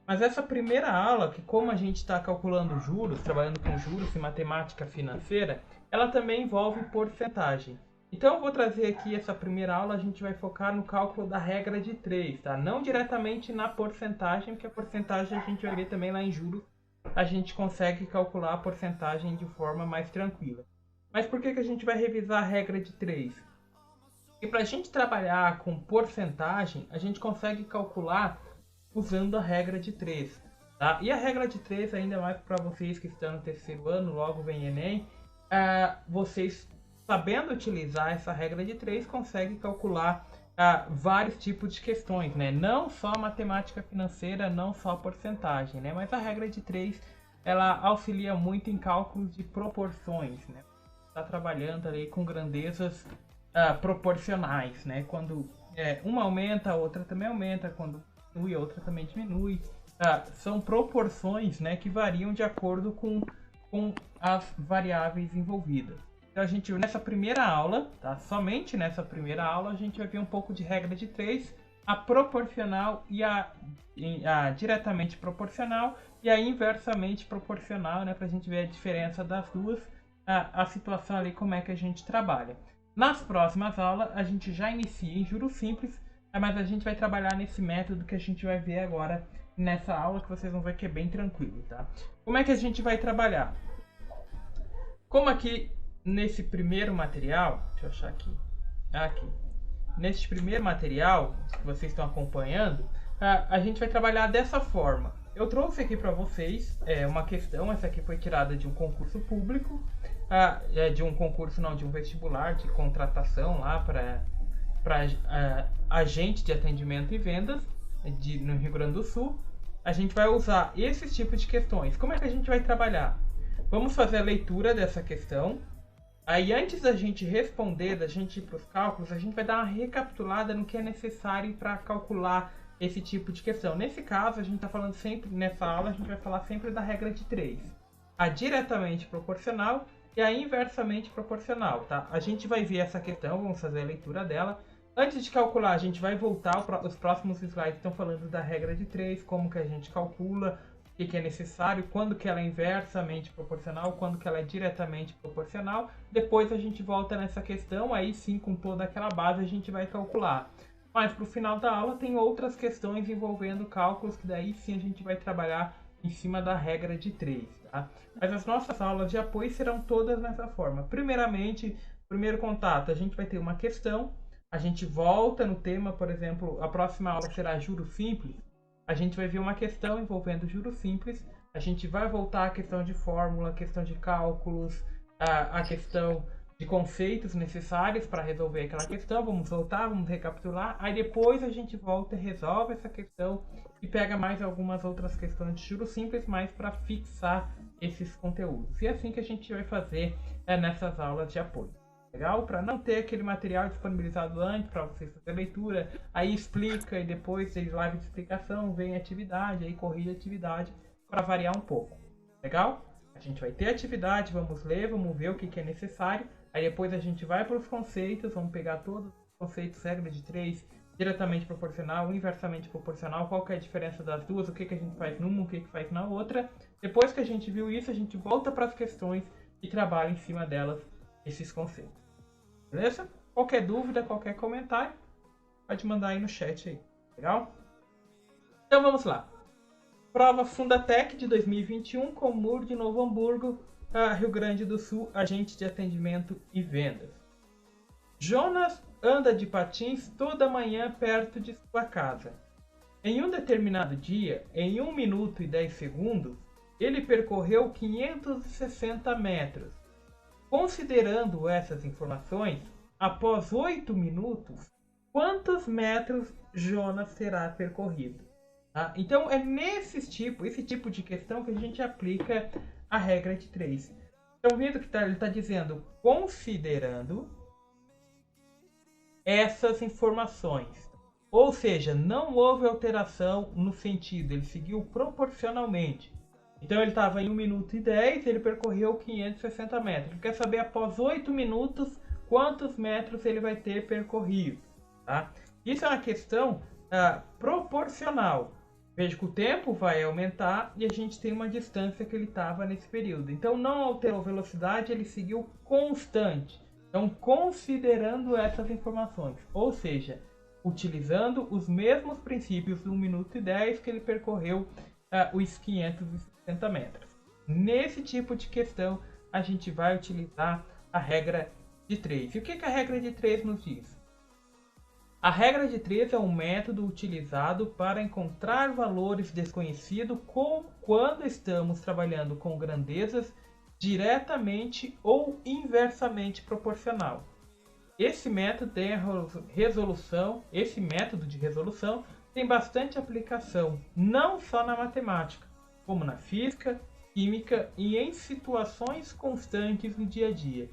Mas essa primeira aula, que como a gente está calculando juros, trabalhando com juros e matemática financeira, ela também envolve porcentagem. Então eu vou trazer aqui essa primeira aula, a gente vai focar no cálculo da regra de 3, tá? Não diretamente na porcentagem, porque a porcentagem a gente vai ver também lá em juros, a gente consegue calcular a porcentagem de forma mais tranquila. Mas por que a gente vai revisar a regra de 3? Porque para a gente trabalhar com porcentagem, a gente consegue calcular usando a regra de 3. Tá? E a regra de 3, ainda mais para vocês que estão no terceiro ano, logo vem Enem, vocês sabendo utilizar essa regra de 3, conseguem calcular vários tipos de questões, né? Não só matemática financeira, não só porcentagem, né? Mas a regra de 3, ela auxilia muito em cálculos de proporções, né? Está trabalhando ali com grandezas proporcionais, né? Quando uma aumenta, a outra também aumenta, quando diminui, a outra também diminui. São proporções, né, que variam de acordo com as variáveis envolvidas. Então a gente, nessa primeira aula, tá? Somente nessa primeira aula, a gente vai ver um pouco de regra de 3, a proporcional e a diretamente proporcional e a inversamente proporcional, né, para a gente ver a diferença das duas, a situação ali, como é que a gente trabalha. Nas próximas aulas, a gente já inicia em juros simples, mas a gente vai trabalhar nesse método que a gente vai ver agora nessa aula, que vocês vão ver que é bem tranquilo, tá? Como é que a gente vai trabalhar? Como aqui nesse primeiro material, deixa eu achar aqui, nesse primeiro material que vocês estão acompanhando, a gente vai trabalhar dessa forma. Eu trouxe aqui para vocês uma questão, essa aqui foi tirada de um concurso público, de um concurso não, de um vestibular de contratação lá para agente de atendimento e vendas no Rio Grande do Sul. A gente vai usar esses tipos de questões. Como é que a gente vai trabalhar? Vamos fazer a leitura dessa questão. Aí antes da gente responder, da gente ir para os cálculos, a gente vai dar uma recapitulada no que é necessário para calcular esse tipo de questão. Nesse caso, a gente está falando sempre, nessa aula, a gente vai falar sempre da regra de 3. A diretamente proporcional e a inversamente proporcional, tá? A gente vai ver essa questão, vamos fazer a leitura dela. Antes de calcular, a gente vai voltar, os próximos slides estão falando da regra de 3, como que a gente calcula, o que é necessário, quando que ela é inversamente proporcional, quando que ela é diretamente proporcional. Depois a gente volta nessa questão, aí sim, com toda aquela base, a gente vai calcular. Mas para o final da aula tem outras questões envolvendo cálculos, que daí sim a gente vai trabalhar em cima da regra de 3, tá? Mas as nossas aulas de apoio serão todas nessa forma. Primeiramente, primeiro contato, a gente vai ter uma questão, a gente volta no tema, por exemplo, a próxima aula será juros simples. A gente vai ver uma questão envolvendo juros simples, a gente vai voltar à questão de fórmula, questão de cálculos, a questão de conceitos necessários para resolver aquela questão. Vamos voltar, vamos recapitular, aí depois a gente volta e resolve essa questão e pega mais algumas outras questões de juros simples, mais para fixar esses conteúdos. E é assim que a gente vai fazer nessas aulas de apoio. Legal? Para não ter aquele material disponibilizado antes para vocês fazer a leitura, aí explica e depois tem live de explicação, vem atividade, aí corrige a atividade para variar um pouco. Legal? A gente vai ter atividade, vamos ler, vamos ver o que é necessário, aí depois a gente vai para os conceitos, vamos pegar todos os conceitos, regra de 3, diretamente proporcional, inversamente proporcional, qual que é a diferença das duas, o que a gente faz numa, o que faz na outra. Depois que a gente viu isso, a gente volta para as questões e trabalha em cima delas esses conceitos. Beleza? Qualquer dúvida, qualquer comentário, pode mandar aí no chat aí. Legal? Então vamos lá. Prova Fundatec de 2021, Comur de Novo Hamburgo, Rio Grande do Sul, agente de atendimento e vendas. Jonas anda de patins toda manhã perto de sua casa. Em um determinado dia, em 1 minuto e 10 segundos, ele percorreu 560 metros. Considerando essas informações, após 8 minutos, quantos metros Jonas terá percorrido? Tá? Então é esse tipo de questão que a gente aplica a regra de 3. Estão vendo que ele está dizendo considerando essas informações. Ou seja, não houve alteração no sentido, ele seguiu proporcionalmente. Então ele estava em 1 minuto e 10, ele percorreu 560 metros. Ele quer saber após 8 minutos quantos metros ele vai ter percorrido. Tá? Isso é uma questão proporcional. Veja que o tempo vai aumentar e a gente tem uma distância que ele estava nesse período. Então não alterou a velocidade, ele seguiu constante. Então considerando essas informações, ou seja, utilizando os mesmos princípios do 1 minuto e 10 que ele percorreu os 560 metros. Nesse tipo de questão, a gente vai utilizar a regra de 3. E o que a regra de 3 nos diz? A regra de 3 é um método utilizado para encontrar valores desconhecidos quando estamos trabalhando com grandezas diretamente ou inversamente proporcional. Esse método de resolução tem bastante aplicação, não só na matemática, como na física, química e em situações constantes no dia a dia.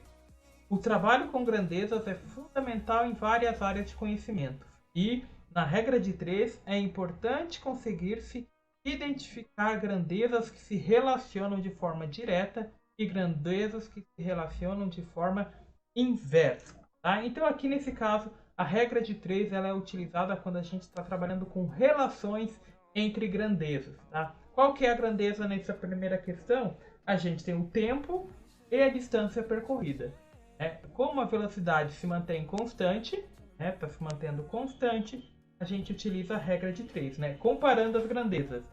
O trabalho com grandezas é fundamental em várias áreas de conhecimento e, na regra de 3, é importante conseguir-se identificar grandezas que se relacionam de forma direta e grandezas que se relacionam de forma inversa. Tá? Então, aqui nesse caso, a regra de 3 ela é utilizada quando a gente está trabalhando com relações entre grandezas. Tá? Qual que é a grandeza nessa primeira questão? A gente tem o tempo e a distância percorrida. Como a velocidade se mantém constante, está se mantendo constante, a gente utiliza a regra de 3, comparando as grandezas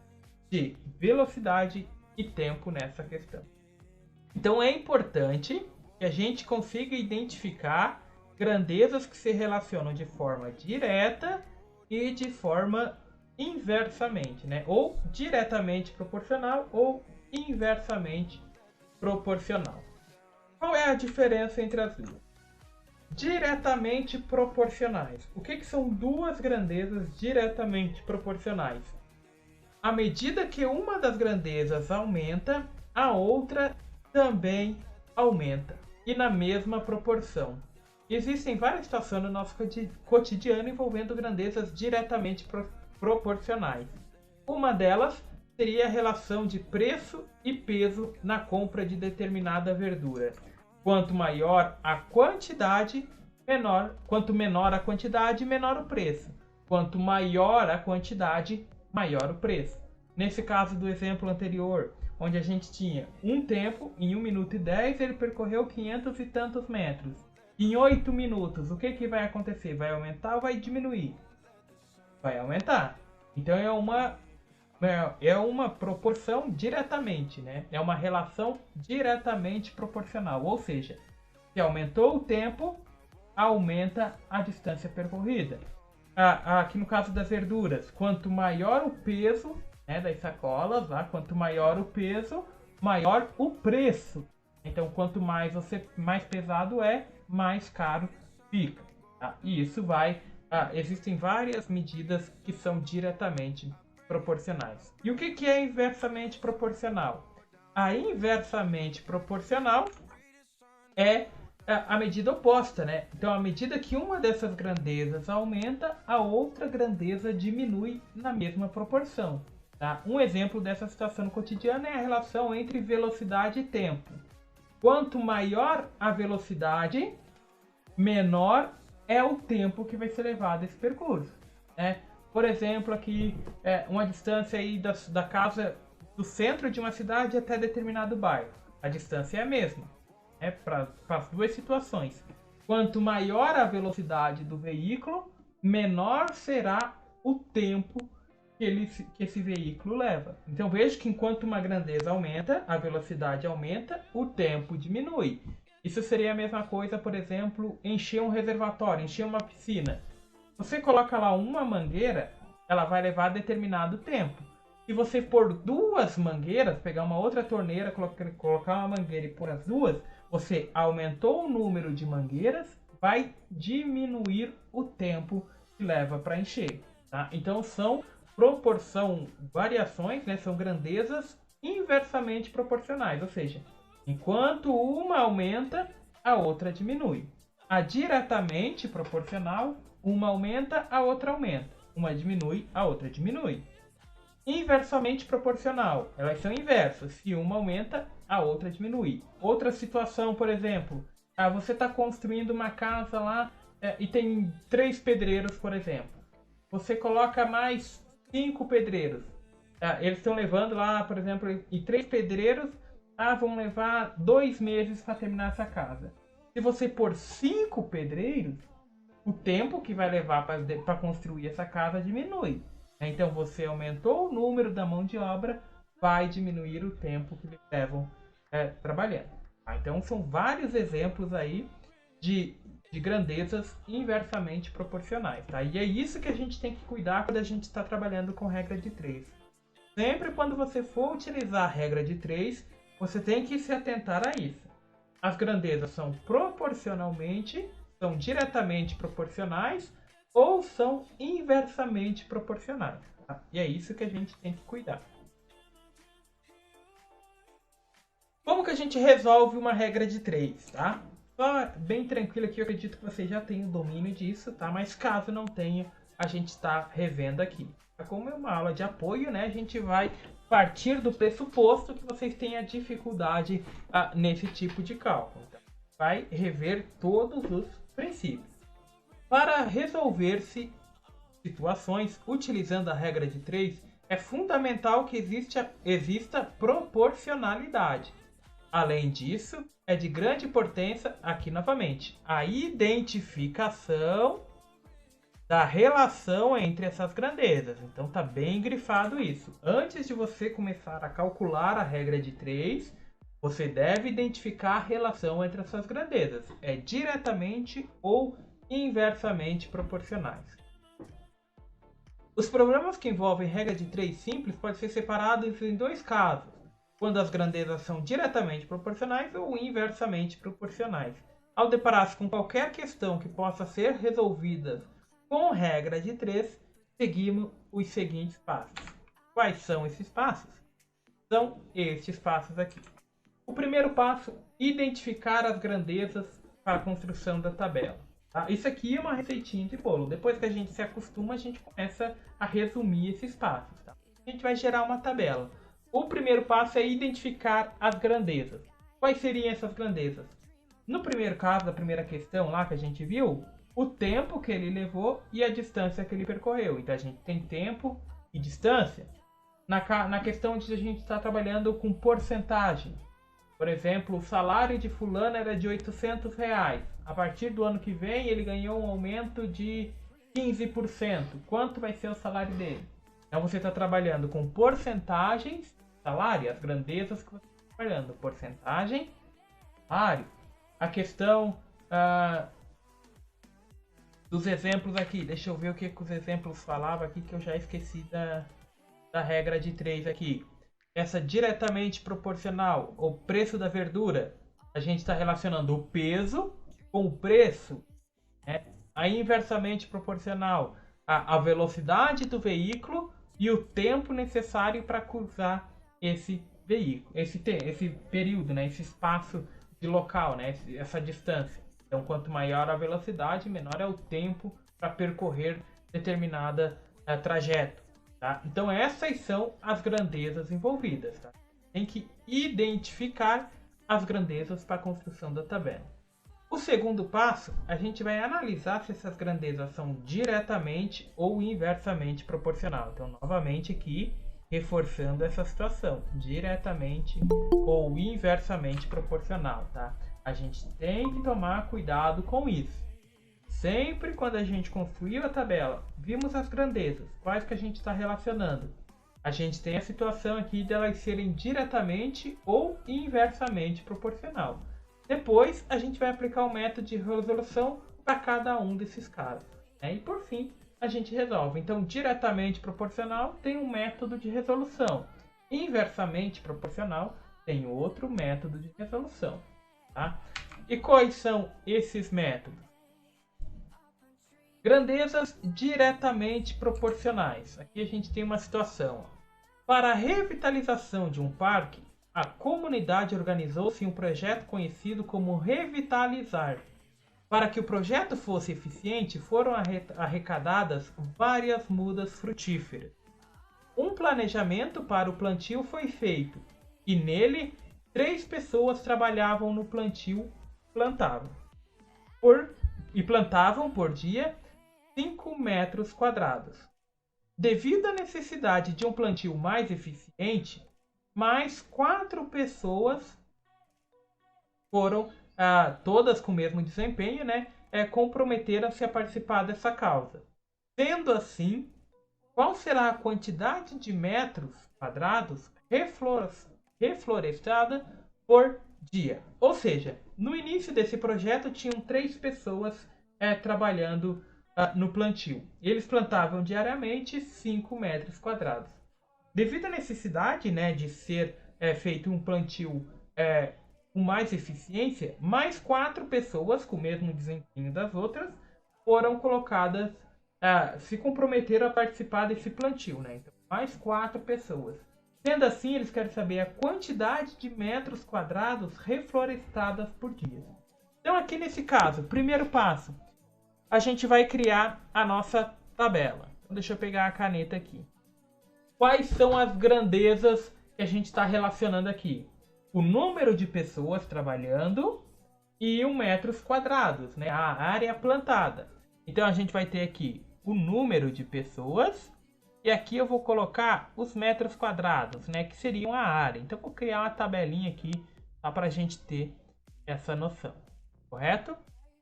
de velocidade e tempo nessa questão. Então é importante que a gente consiga identificar grandezas que se relacionam de forma direta e de forma inversamente, ou diretamente proporcional ou inversamente proporcional. Qual é a diferença entre as duas? Diretamente proporcionais. O que são duas grandezas diretamente proporcionais? À medida que uma das grandezas aumenta, a outra também aumenta, e na mesma proporção. Existem várias situações no nosso cotidiano envolvendo grandezas diretamente proporcionais. Uma delas seria a relação de preço e peso na compra de determinada verdura. Quanto maior a quantidade, quanto menor a quantidade, menor o preço. Quanto maior a quantidade, maior o preço. Nesse caso do exemplo anterior, onde a gente tinha um tempo, em 1 minuto e 10, ele percorreu 500 e tantos metros. Em 8 minutos, o que vai acontecer? Vai aumentar ou vai diminuir? Vai aumentar. Então é uma proporção diretamente, É uma relação diretamente proporcional, ou seja, se aumentou o tempo, aumenta a distância percorrida. Aqui no caso das verduras, quanto maior o peso das sacolas, quanto maior o peso, maior o preço. Então, quanto mais pesado mais caro fica. Tá? E isso existem várias medidas que são diretamente proporcionais. E o que é inversamente proporcional? A inversamente proporcional é a medida oposta, Então, à medida que uma dessas grandezas aumenta, a outra grandeza diminui na mesma proporção. Tá? Um exemplo dessa situação cotidiana é a relação entre velocidade e tempo. Quanto maior a velocidade, menor é o tempo que vai ser levado a esse percurso. Por exemplo, aqui uma distância aí da casa do centro de uma cidade até determinado bairro. A distância é a mesma, para as duas situações. Quanto maior a velocidade do veículo, menor será o tempo que esse veículo leva. Então veja que enquanto uma grandeza aumenta, a velocidade aumenta, o tempo diminui. Isso seria a mesma coisa, por exemplo, encher um reservatório, encher uma piscina. Você coloca lá uma mangueira, ela vai levar determinado tempo. Se você pôr duas mangueiras, pegar uma outra torneira, colocar uma mangueira e pôr as duas, você aumentou o número de mangueiras, vai diminuir o tempo que leva para encher. Tá? Então são variações, são grandezas inversamente proporcionais, ou seja, enquanto uma aumenta, a outra diminui. A diretamente proporcional, uma aumenta, a outra aumenta. Uma diminui, a outra diminui. Inversamente proporcional, elas são inversas. Se uma aumenta, a outra diminui. Outra situação, por exemplo, você está construindo uma casa lá e tem 3 pedreiros, por exemplo. Você coloca mais 5 pedreiros. Eles estão levando lá, por exemplo, e 3 pedreiros vão levar 2 meses para terminar essa casa. Se você pôr 5 pedreiros, o tempo que vai levar para construir essa casa diminui. Então você aumentou o número da mão de obra, vai diminuir o tempo que eles levam trabalhando. Então são vários exemplos aí de grandezas inversamente proporcionais. Tá? E é isso que a gente tem que cuidar quando a gente está trabalhando com regra de 3. Sempre quando você for utilizar a regra de 3, você tem que se atentar a isso. As grandezas são diretamente proporcionais ou são inversamente proporcionais. Tá? E é isso que a gente tem que cuidar. Como que a gente resolve uma regra de 3, tá? Só bem tranquilo aqui, eu acredito que você já tem o domínio disso, tá? Mas caso não tenha, a gente está revendo aqui. Como é uma aula de apoio, né? A gente vai partir do pressuposto que vocês tenham dificuldade nesse tipo de cálculo. Então, vai rever todos os princípios. Para resolver-se situações utilizando a regra de 3, é fundamental que exista proporcionalidade. Além disso, é de grande importância, aqui novamente, a identificação da relação entre essas grandezas. Então tá bem grifado isso. Antes de você começar a calcular a regra de 3, você deve identificar a relação entre essas grandezas. É diretamente ou inversamente proporcionais. Os problemas que envolvem regra de 3 simples podem ser separados em 2 casos. Quando as grandezas são diretamente proporcionais ou inversamente proporcionais. Ao deparar-se com qualquer questão que possa ser resolvida com regra de 3, seguimos os seguintes passos. Quais são esses passos? São estes passos aqui. O primeiro passo, identificar as grandezas para a construção da tabela. Tá? Isso aqui é uma receitinha de bolo. Depois que a gente se acostuma, a gente começa a resumir esses passos. Tá? A gente vai gerar uma tabela. O primeiro passo é identificar as grandezas. Quais seriam essas grandezas? No primeiro caso, da primeira questão lá que a gente viu, o tempo que ele levou e a distância que ele percorreu. Então a gente tem tempo e distância. Na questão de a gente estar trabalhando com porcentagem. Por exemplo, o salário de fulano era de R$800. A partir do ano que vem ele ganhou um aumento de 15%. Quanto vai ser o salário dele? Então você está trabalhando com porcentagens, salário, as grandezas que você está trabalhando. Porcentagem, salário. A questão dos exemplos aqui. Deixa eu ver o que os exemplos falavam aqui que eu já esqueci da regra de 3 aqui. Essa diretamente proporcional, o preço da verdura. A gente está relacionando o peso com o preço. Né? A inversamente proporcional, a velocidade do veículo e o tempo necessário para cruzar esse veículo, esse período, né? Esse espaço de local, né? Essa distância. Então, quanto maior a velocidade, menor é o tempo para percorrer determinada trajeto. Tá? Então, essas são as grandezas envolvidas. Tá? Tem que identificar as grandezas para a construção da tabela. O segundo passo, a gente vai analisar se essas grandezas são diretamente ou inversamente proporcional. Então, novamente aqui, reforçando essa situação, diretamente ou inversamente proporcional. Tá? A gente tem que tomar cuidado com isso. Sempre quando a gente construiu a tabela, vimos as grandezas, quais que a gente está relacionando. A gente tem a situação aqui de elas serem diretamente ou inversamente proporcional. Depois, a gente vai aplicar o método de resolução para cada um desses casos. Né? E por fim, a gente resolve. Então, diretamente proporcional tem um método de resolução. Inversamente proporcional tem outro método de resolução. Tá? E quais são esses métodos? Grandezas diretamente proporcionais. Aqui a gente tem uma situação. Para a revitalização de um parque, a comunidade organizou-se em um projeto conhecido como Revitalizar. Para que o projeto fosse eficiente, foram arrecadadas várias mudas frutíferas. Um planejamento para o plantio foi feito, e nele 3 pessoas trabalhavam no plantio, plantavam por dia 5 metros quadrados. Devido à necessidade de um plantio mais eficiente, mais 4 pessoas foram, todas com o mesmo desempenho, né, comprometeram-se a participar dessa causa. Sendo assim, qual será a quantidade de metros quadrados reflorestada por dia? Ou seja, no início desse projeto tinham 3 pessoas trabalhando no plantio. Eles plantavam diariamente 5 metros quadrados. Devido à necessidade, né, de ser feito um plantio com mais eficiência, mais 4 pessoas com o mesmo desempenho das outras foram colocadas, se comprometeram a participar desse plantio, né? Então, mais 4 pessoas. Sendo assim, eles querem saber a quantidade de metros quadrados reflorestadas por dia. Então, aqui nesse caso, primeiro passo, a gente vai criar a nossa tabela. Então, deixa eu pegar a caneta aqui. Quais são as grandezas que a gente está relacionando aqui? O número de pessoas trabalhando e o metros quadrados, né? A área plantada. Então, a gente vai ter aqui o número de pessoas e aqui eu vou colocar os metros quadrados, né? Que seriam a área. Então, eu vou criar uma tabelinha aqui só para a gente ter essa noção, correto?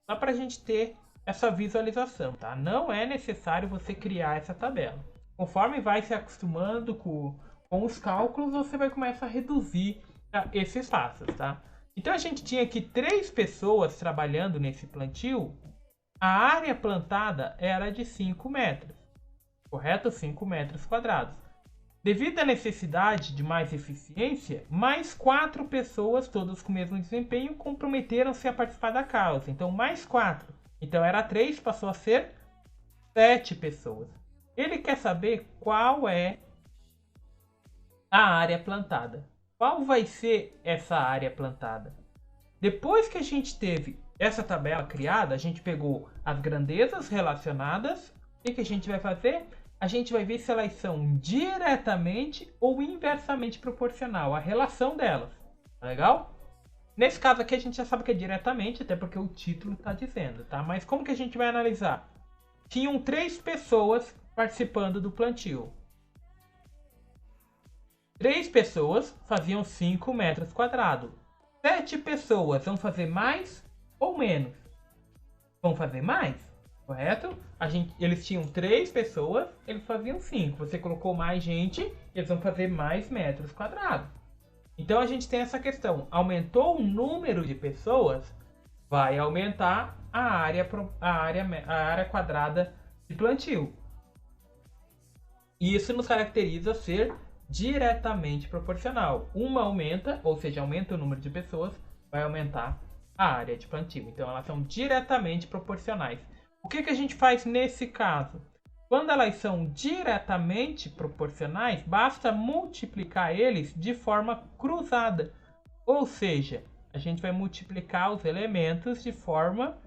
Só para a gente ter essa visualização, tá? Não é necessário você criar essa tabela. Conforme vai se acostumando com os cálculos, você vai começar a reduzir esses passos, tá? Então a gente tinha aqui 3 pessoas trabalhando nesse plantio. A área plantada era de 5 metros, correto? 5 metros quadrados. Devido à necessidade de mais eficiência, mais 4 pessoas, todas com o mesmo desempenho, comprometeram-se a participar da causa. Então, mais 4. Então, era 3, passou a ser 7 pessoas. Ele quer saber qual é a área plantada. Qual vai ser essa área plantada? Depois que a gente teve essa tabela criada, a gente pegou as grandezas relacionadas. O que a gente vai fazer? A gente vai ver se elas são diretamente ou inversamente proporcional, a relação delas. Tá legal? Nesse caso aqui a gente já sabe que é diretamente, até porque o título está dizendo, tá? Mas como que a gente vai analisar? Tinham 3 pessoas participando do plantio. 3 pessoas faziam 5 metros quadrados. 7 pessoas vão fazer mais ou menos? Vão fazer mais, correto? Eles tinham 3 pessoas, eles faziam 5. Você colocou mais gente, eles vão fazer mais metros quadrados. Então a gente tem essa questão. Aumentou o número de pessoas, vai aumentar a área quadrada de plantio. E isso nos caracteriza ser diretamente proporcional. Uma aumenta, ou seja, aumenta o número de pessoas, vai aumentar a área de plantio. Então elas são diretamente proporcionais. O que a gente faz nesse caso? Quando elas são diretamente proporcionais, basta multiplicar eles de forma cruzada. Ou seja, a gente vai multiplicar os elementos de forma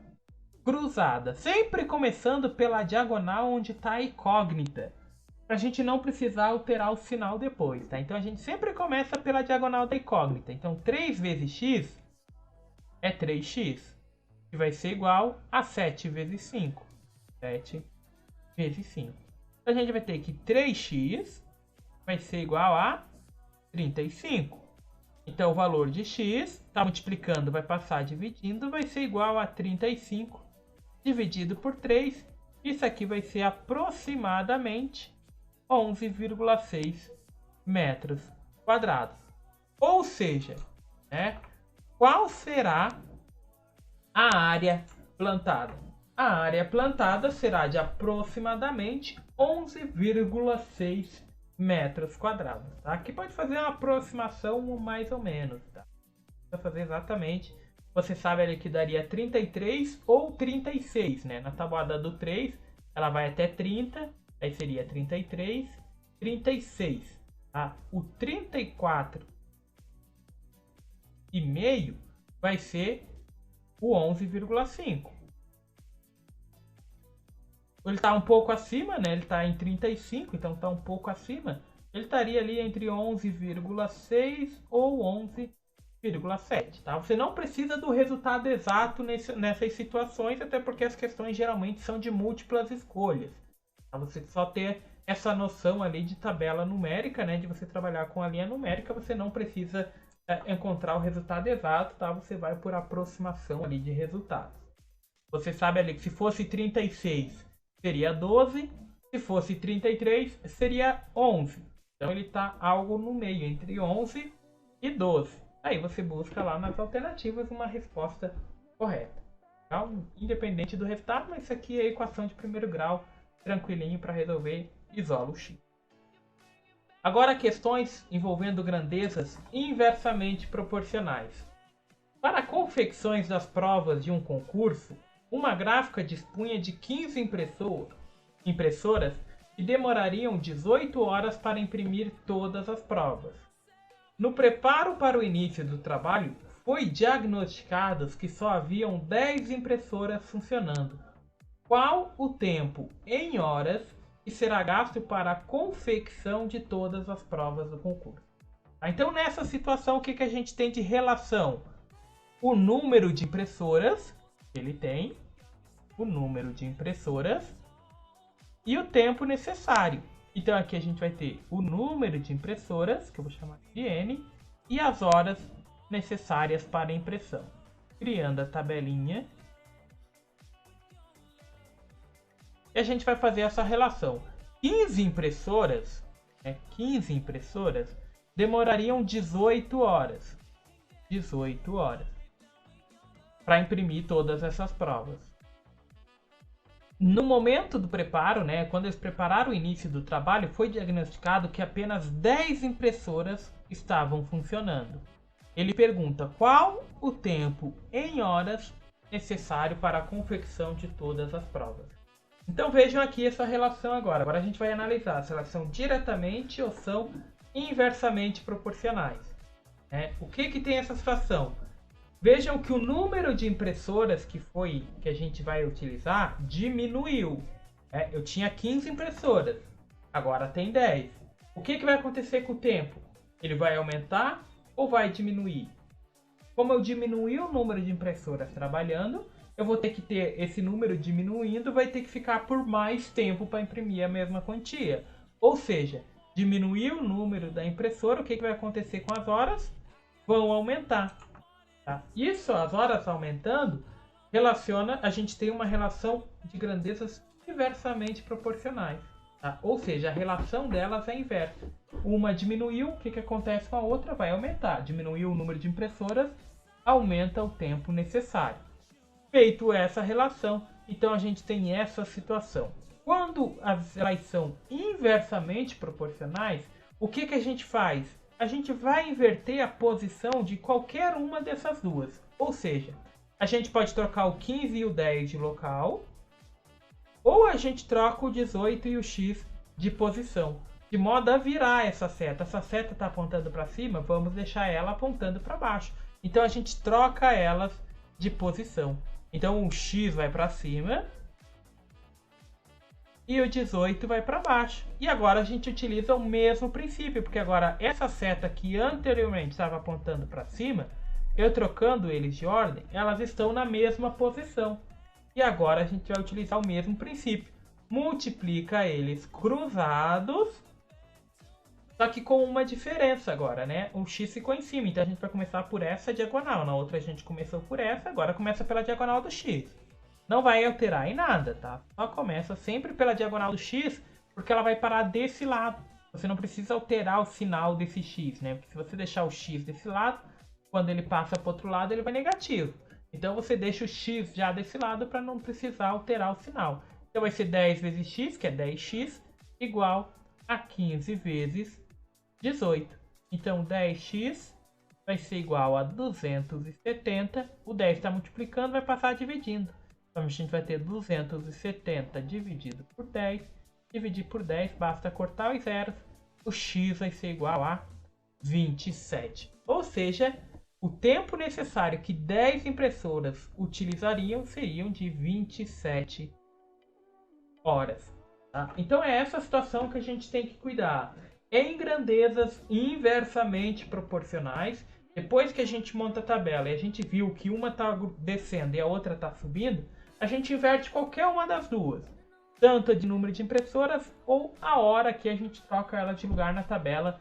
cruzada. Sempre começando pela diagonal onde está a incógnita. Para a gente não precisar alterar o sinal depois, tá? Então a gente sempre começa pela diagonal da incógnita. Então 3 vezes x é 3x, que vai ser igual a 7 vezes 5. 7 vezes 5. Então a gente vai ter que 3x vai ser igual a 35. Então o valor de x, está multiplicando, vai passar dividindo, vai ser igual a 35 dividido por 3. Isso aqui vai ser aproximadamente 11,6 metros quadrados. Ou seja, né, qual será a área plantada? A área plantada será de aproximadamente 11,6 metros quadrados. Tá? Aqui pode fazer uma aproximação mais ou menos. Tá? Para fazer exatamente, você sabe ali que daria 33 ou 36. Né? Na tabuada do 3, ela vai até 30, aí seria 33, 36. Tá? O 34,5 vai ser o 11,5. Ele está um pouco acima, né? Ele está em 35, então está um pouco acima. Ele estaria ali entre 11,6 ou 11,7. Tá? Você não precisa do resultado exato nessas situações, até porque as questões geralmente são de múltiplas escolhas. Tá? Você só ter essa noção ali de tabela numérica, né? De você trabalhar com a linha numérica, você não precisa encontrar o resultado exato, tá? Você vai por aproximação ali de resultados. Você sabe ali que se fosse 36 seria 12, se fosse 33 seria 11. Então ele está algo no meio, entre 11 e 12. Aí você busca lá nas alternativas uma resposta correta. Tá? Independente do resultado, mas isso aqui é a equação de primeiro grau, tranquilinho para resolver, isola o x. Agora questões envolvendo grandezas inversamente proporcionais. Para confecções das provas de um concurso, uma gráfica dispunha de 15 impressoras e demorariam 18 horas para imprimir todas as provas. No preparo para o início do trabalho, foi diagnosticado que só haviam 10 impressoras funcionando. Qual o tempo em horas que será gasto para a confecção de todas as provas do concurso? Então, nessa situação, o que a gente tem de relação? O número de impressoras que ele tem, o número de impressoras e o tempo necessário. Então aqui a gente vai ter o número de impressoras, que eu vou chamar de N, e as horas necessárias para a impressão. Criando a tabelinha. E a gente vai fazer essa relação. 15 impressoras demorariam 18 horas. 18 horas. Para imprimir todas essas provas. No momento do preparo, né, quando eles prepararam o início do trabalho, foi diagnosticado que apenas 10 impressoras estavam funcionando. Ele pergunta qual o tempo em horas necessário para a confecção de todas as provas. Então vejam aqui essa relação agora. Agora a gente vai analisar se elas são diretamente ou são inversamente proporcionais. O que tem essa situação? Vejam que o número de impressoras que a gente vai utilizar diminuiu. Eu tinha 15 impressoras, agora tem 10. O que vai acontecer com o tempo? Ele vai aumentar ou vai diminuir? Como eu diminuí o número de impressoras trabalhando, eu vou ter que ter esse número diminuindo, vai ter que ficar por mais tempo para imprimir a mesma quantia. Ou seja, diminuir o número da impressora, o que vai acontecer com as horas? Vão aumentar. Tá? Isso, as horas aumentando, a gente tem uma relação de grandezas inversamente proporcionais. Tá? Ou seja, a relação delas é inversa. Uma diminuiu, o que acontece com a outra? Vai aumentar. Diminuiu o número de impressoras, aumenta o tempo necessário. Feito essa relação, então a gente tem essa situação. Quando elas são inversamente proporcionais, o que a gente faz? A gente vai inverter a posição de qualquer uma dessas duas. Ou seja, a gente pode trocar o 15 e o 10 de local, ou a gente troca o 18 e o x de posição, de modo a virar essa seta. Essa seta está apontando para cima, vamos deixar ela apontando para baixo. Então a gente troca elas de posição. Então o x vai para cima e o 18 vai para baixo. E agora a gente utiliza o mesmo princípio, porque agora essa seta que anteriormente estava apontando para cima, eu trocando eles de ordem, elas estão na mesma posição. E agora a gente vai utilizar o mesmo princípio. Multiplica eles cruzados, só que com uma diferença agora, né? O x ficou em cima, então a gente vai começar por essa diagonal. Na outra a gente começou por essa, agora começa pela diagonal do x. Não vai alterar em nada, tá? Só começa sempre pela diagonal do x, porque ela vai parar desse lado. Você não precisa alterar o sinal desse x, né? Porque se você deixar o x desse lado, quando ele passa para o outro lado, ele vai negativo. Então você deixa o x já desse lado para não precisar alterar o sinal. Então vai ser 10 vezes x, que é 10x, igual a 15 vezes 18. Então 10x vai ser igual a 270. O 10 está multiplicando, vai passar dividindo. Então a gente vai ter 270 dividido por 10. Dividir por 10, basta cortar os zeros. O x vai ser igual a 27. Ou seja, o tempo necessário que 10 impressoras utilizariam seriam de 27 horas. Tá? Então é essa situação que a gente tem que cuidar. Em grandezas inversamente proporcionais, depois que a gente monta a tabela e a gente viu que uma está descendo e a outra está subindo, a gente inverte qualquer uma das duas. tanto de número de impressoras ou a hora que a gente troca ela de lugar na tabela,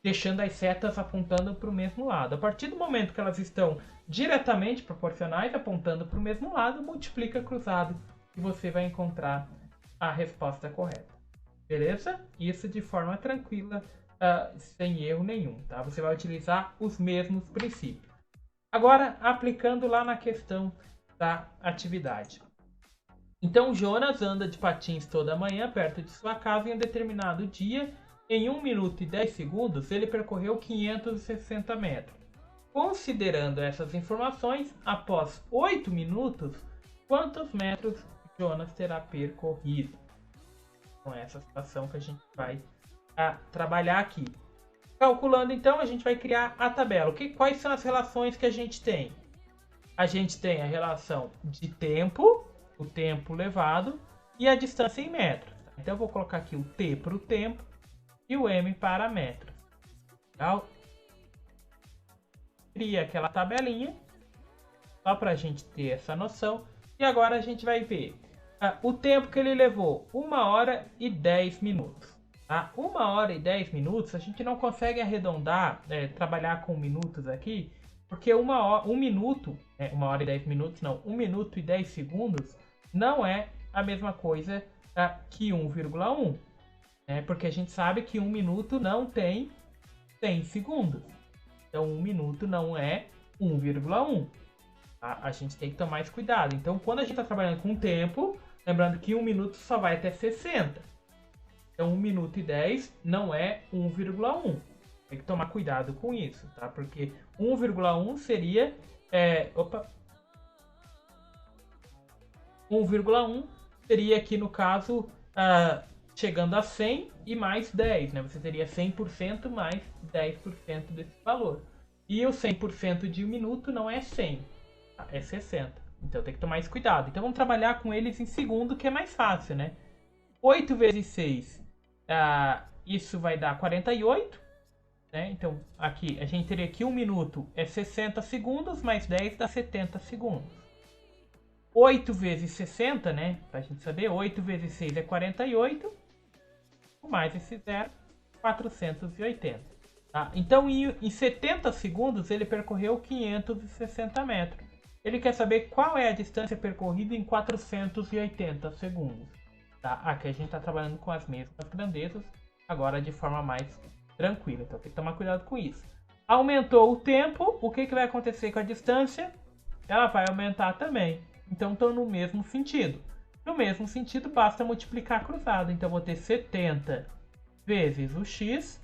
deixando as setas apontando para o mesmo lado. A partir do momento que elas estão diretamente proporcionais, apontando para o mesmo lado, multiplica cruzado e você vai encontrar a resposta correta. Beleza? Isso de forma tranquila, sem erro nenhum. Tá? Você vai utilizar os mesmos princípios. Agora, aplicando lá na questão da atividade. Então, Jonas anda de patins toda manhã perto de sua casa em um determinado dia. Em 1 minuto e 10 segundos, ele percorreu 560 metros. Considerando essas informações, após 8 minutos, quantos metros Jonas terá percorrido? Com essa situação que a gente vai trabalhar aqui. Calculando, então, a gente vai criar a tabela. Quais são as relações que a gente tem? A gente tem a relação de tempo, o tempo levado, e a distância em metros. Então, eu vou colocar aqui o T para o tempo e o M para metros. Legal? Cria aquela tabelinha, só para a gente ter essa noção. E agora a gente vai ver o tempo que ele levou, 1 hora e 10 minutos. Tá? 1 hora e 10 minutos, a gente não consegue arredondar, trabalhar com minutos aqui, porque 1 minuto, 1 hora e 10 minutos, não, 1 minuto e 10 segundos não é a mesma coisa que 1,1. Porque a gente sabe que 1 minuto não tem 100 segundos. Então 1 minuto não é 1,1. Tá? A gente tem que tomar esse cuidado. Então quando a gente está trabalhando com tempo, lembrando que 1 minuto só vai até 60. Então 1 minuto e 10 não é 1,1. Tem que tomar cuidado com isso, tá? Porque 1,1 seria... 1,1 seria aqui no caso... chegando a 100 e mais 10, né? Você teria 100% mais 10% desse valor. E o 100% de 1 minuto não é 100, tá? É 60. Então tem que tomar esse cuidado. Então vamos trabalhar com eles em segundo, que é mais fácil, né? 8 vezes 6, isso vai dar 48. Né? Então aqui a gente teria que 1 minuto é 60 segundos, mais 10 dá 70 segundos. 8 vezes 60, né? Pra gente saber, 8 vezes 6 é 48. Mais esse 0, 480. Tá? Então, em 70 segundos, ele percorreu 560 metros. Ele quer saber qual é a distância percorrida em 480 segundos. Tá? Aqui a gente está trabalhando com as mesmas grandezas, agora de forma mais tranquila. Então, tem que tomar cuidado com isso. Aumentou o tempo, o que vai acontecer com a distância? Ela vai aumentar também. Então, estão no mesmo sentido. No mesmo sentido, basta multiplicar cruzado. Então, vou ter 70 vezes o x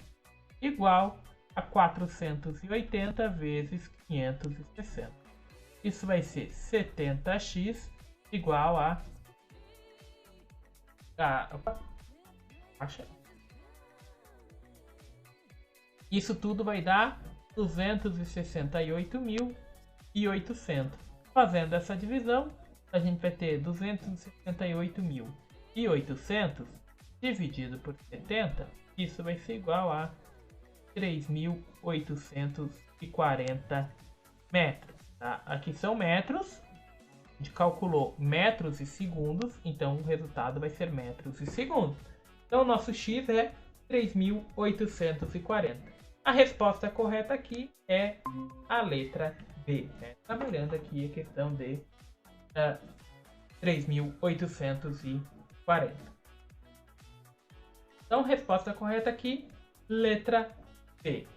igual a 480 vezes 560. Isso vai ser 70x igual a... Isso tudo vai dar 268.800. Fazendo essa divisão, a gente vai ter 268.800 dividido por 70. Isso vai ser igual a 3.840 metros. Tá? Aqui são metros. A gente calculou metros e segundos. Então o resultado vai ser metros e segundos. Então o nosso x é 3.840. A resposta correta aqui é a letra B. Né? Trabalhando aqui a questão de 3.840. Então, resposta correta aqui, letra B.